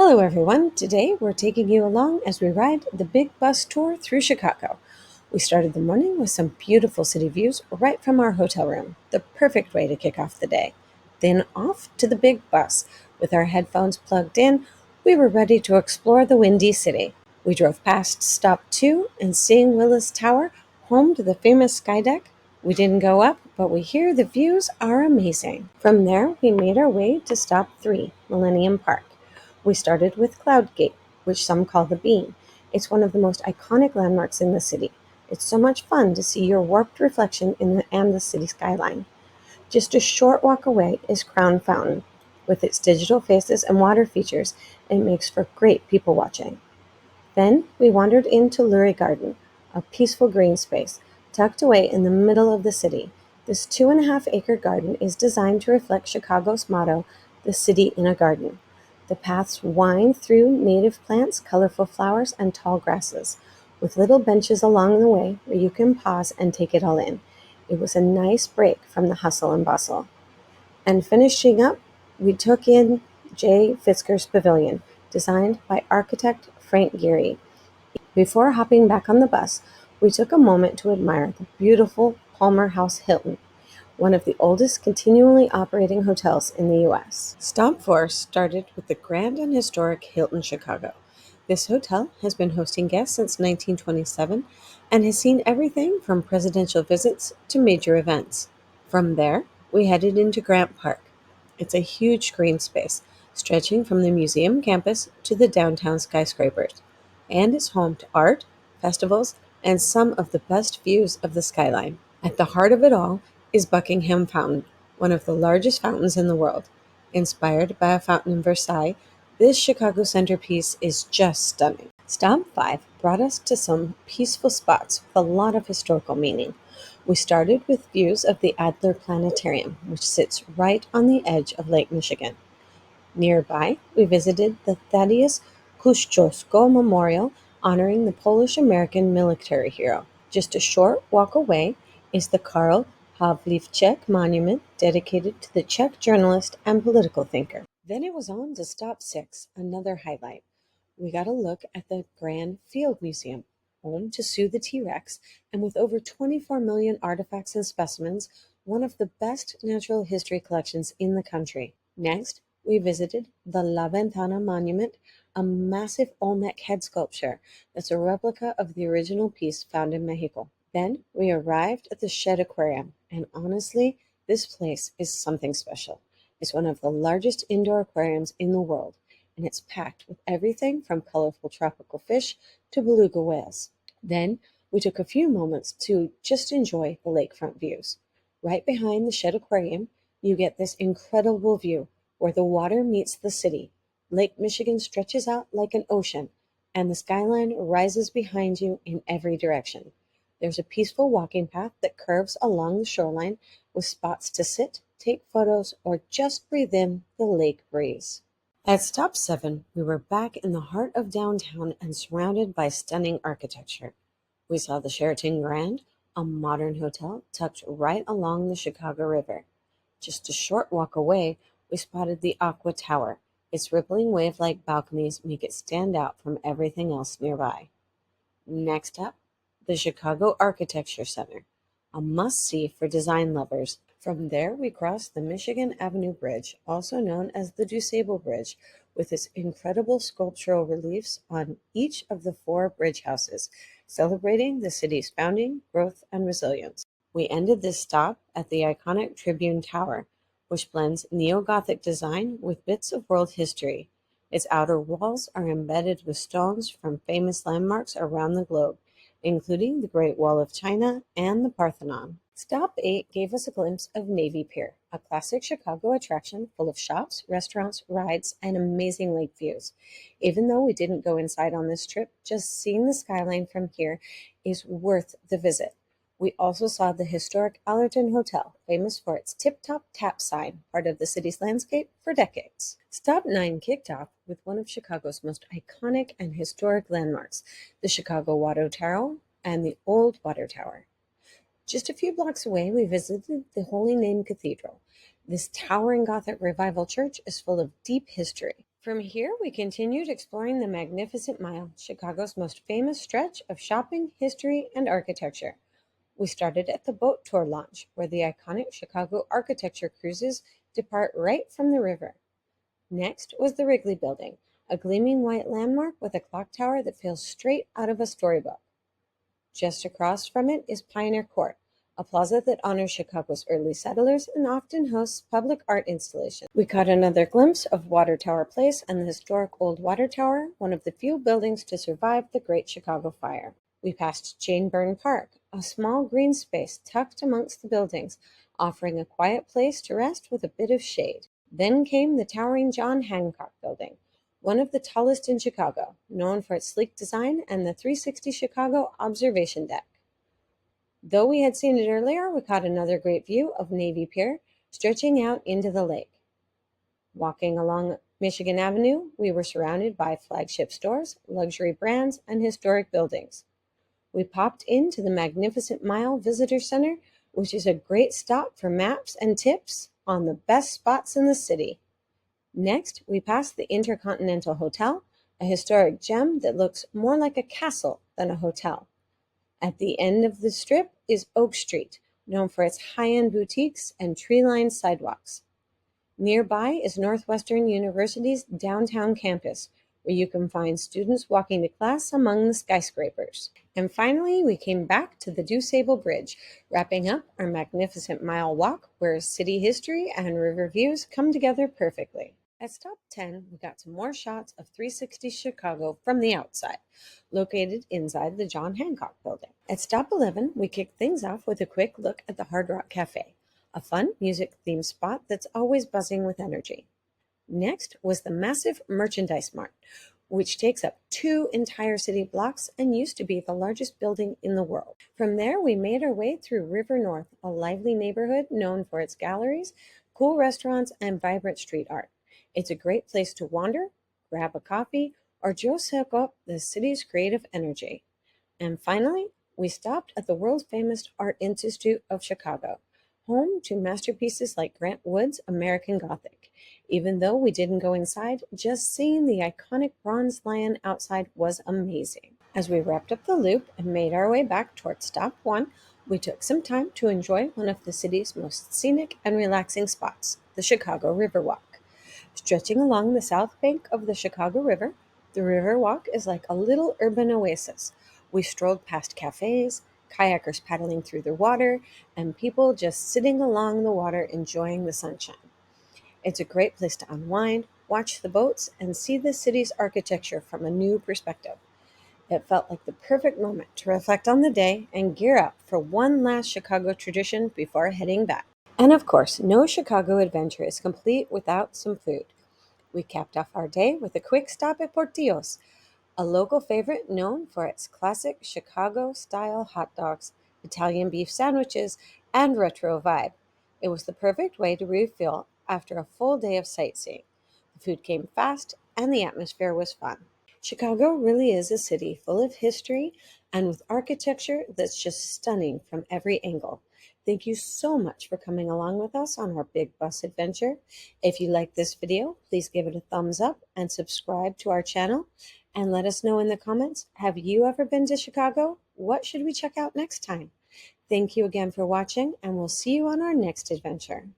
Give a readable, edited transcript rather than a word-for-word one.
Hello, everyone. Today we're taking you along as we ride the big bus tour through Chicago. We started the morning with some beautiful city views right from our hotel room, the perfect way to kick off the day. Then off to the big bus. With our headphones plugged in, we were ready to explore the windy city. We drove past Stop 2 and seeing Willis Tower, home to the famous sky deck. We didn't go up, but we hear the views are amazing. From there, we made our way to Stop 3, Millennium Park. We started with Cloud Gate, which some call the Beam. It's one of the most iconic landmarks in the city. It's so much fun to see your warped reflection and the city skyline. Just a short walk away is Crown Fountain. With its digital faces and water features, it makes for great people watching. Then we wandered into Lurie Garden, a peaceful green space tucked away in the middle of the city. This 2.5-acre garden is designed to reflect Chicago's motto, the city in a garden. The paths wind through native plants, colorful flowers, and tall grasses, with little benches along the way where you can pause and take it all in. It was a nice break from the hustle and bustle. And finishing up, we took in J. Fitzger's Pavilion, designed by architect Frank Gehry. Before hopping back on the bus, we took a moment to admire the beautiful Palmer House Hilton, one of the oldest continually operating hotels in the U.S. Stop 4 started with the grand and historic Hilton Chicago. This hotel has been hosting guests since 1927 and has seen everything from presidential visits to major events. From there, we headed into Grant Park. It's a huge green space, stretching from the museum campus to the downtown skyscrapers, and is home to art, festivals, and some of the best views of the skyline. At the heart of it all is Buckingham Fountain, one of the largest fountains in the world. Inspired by a fountain in Versailles, this Chicago centerpiece is just stunning. Stop 5 brought us to some peaceful spots with a lot of historical meaning. We started with views of the Adler Planetarium, which sits right on the edge of Lake Michigan. Nearby, we visited the Thaddeus Kosciuszko Memorial, honoring the Polish-American military hero. Just a short walk away is the Karl Havlicek Monument, dedicated to the Czech journalist and political thinker. Then it was on to Stop 6, another highlight. We got a look at the Grand Field Museum, home to Sue the T-Rex, and with over 24 million artifacts and specimens, one of the best natural history collections in the country. Next, we visited the La Ventana Monument, a massive Olmec head sculpture that's a replica of the original piece found in Mexico. Then we arrived at the Shed Aquarium, and honestly, this place is something special. It's one of the largest indoor aquariums in the world, and it's packed with everything from colorful tropical fish to beluga whales. Then we took a few moments to just enjoy the lakefront views. Right behind the Shed Aquarium, you get this incredible view where the water meets the city. Lake Michigan stretches out like an ocean, and the skyline rises behind you in every direction. There's a peaceful walking path that curves along the shoreline with spots to sit, take photos, or just breathe in the lake breeze. At Stop 7, we were back in the heart of downtown and surrounded by stunning architecture. We saw the Sheraton Grand, a modern hotel tucked right along the Chicago River. Just a short walk away, we spotted the Aqua Tower. Its rippling wave-like balconies make it stand out from everything else nearby. Next up, the Chicago Architecture Center, a must-see for design lovers. From there, we crossed the Michigan Avenue Bridge, also known as the DuSable Bridge, with its incredible sculptural reliefs on each of the 4 bridge houses, celebrating the city's founding, growth, and resilience. We ended this stop at the iconic Tribune Tower, which blends neo-Gothic design with bits of world history. Its outer walls are embedded with stones from famous landmarks around the globe, including the Great Wall of China and the Parthenon. Stop 8 gave us a glimpse of Navy Pier, a classic Chicago attraction full of shops, restaurants, rides, and amazing lake views. Even though we didn't go inside on this trip, just seeing the skyline from here is worth the visit. We also saw the historic Allerton Hotel, famous for its tip-top tap sign, part of the city's landscape for decades. Stop 9 kicked off with one of Chicago's most iconic and historic landmarks, the Chicago Water Tower and the Old Water Tower. Just a few blocks away, we visited the Holy Name Cathedral. This towering Gothic revival church is full of deep history. From here, we continued exploring the Magnificent Mile, Chicago's most famous stretch of shopping, history, and architecture. We started at the boat tour launch, where the iconic Chicago architecture cruises depart right from the river. Next was the Wrigley Building, a gleaming white landmark with a clock tower that feels straight out of a storybook. Just across from it is Pioneer Court, a plaza that honors Chicago's early settlers and often hosts public art installations. We caught another glimpse of Water Tower Place and the historic Old Water Tower, one of the few buildings to survive the Great Chicago Fire. We passed Jane Byrne Park, a small green space tucked amongst the buildings, offering a quiet place to rest with a bit of shade. Then came the towering John Hancock Building, one of the tallest in Chicago, known for its sleek design and the 360 Chicago observation deck. Though we had seen it earlier, we caught another great view of Navy Pier stretching out into the lake. Walking along Michigan Avenue, we were surrounded by flagship stores, luxury brands, and historic buildings. We popped into the Magnificent Mile Visitor Center, which is a great stop for maps and tips on the best spots in the city. Next, we passed the Intercontinental Hotel, a historic gem that looks more like a castle than a hotel. At the end of the strip is Oak Street, known for its high-end boutiques and tree-lined sidewalks. Nearby is Northwestern University's downtown campus, where you can find students walking to class among the skyscrapers. And finally, we came back to the DuSable Bridge, wrapping up our Magnificent Mile walk, where city history and river views come together perfectly. At stop 10, we got some more shots of 360 Chicago from the outside, located inside the John Hancock Building. At stop 11, we kicked things off with a quick look at the Hard Rock Cafe, a fun music-themed spot that's always buzzing with energy. Next was the massive Merchandise Mart, which takes up 2 entire city blocks and used to be the largest building in the world. From there, we made our way through River North, a lively neighborhood known for its galleries, cool restaurants, and vibrant street art. It's a great place to wander, grab a coffee, or just soak up the city's creative energy. And finally, we stopped at the world-famous Art Institute of Chicago, home to masterpieces like Grant Wood's American Gothic. Even though we didn't go inside, just seeing the iconic bronze lion outside was amazing. As we wrapped up the loop and made our way back towards stop 1, we took some time to enjoy one of the city's most scenic and relaxing spots, the Chicago Riverwalk. Stretching along the south bank of the Chicago River, the Riverwalk is like a little urban oasis. We strolled past cafes, kayakers paddling through the water, and people just sitting along the water enjoying the sunshine. It's a great place to unwind, watch the boats, and see the city's architecture from a new perspective. It felt like the perfect moment to reflect on the day and gear up for one last Chicago tradition before heading back. And of course, no Chicago adventure is complete without some food. We capped off our day with a quick stop at Portillo's, a local favorite known for its classic Chicago-style hot dogs, Italian beef sandwiches, and retro vibe. It was the perfect way to refuel after a full day of sightseeing. The food came fast, and the atmosphere was fun. Chicago really is a city full of history and with architecture that's just stunning from every angle. Thank you so much for coming along with us on our big bus adventure. If you like this video, please give it a thumbs up and subscribe to our channel. And let us know in the comments, have you ever been to Chicago? What should we check out next time? Thank you again for watching, and we'll see you on our next adventure.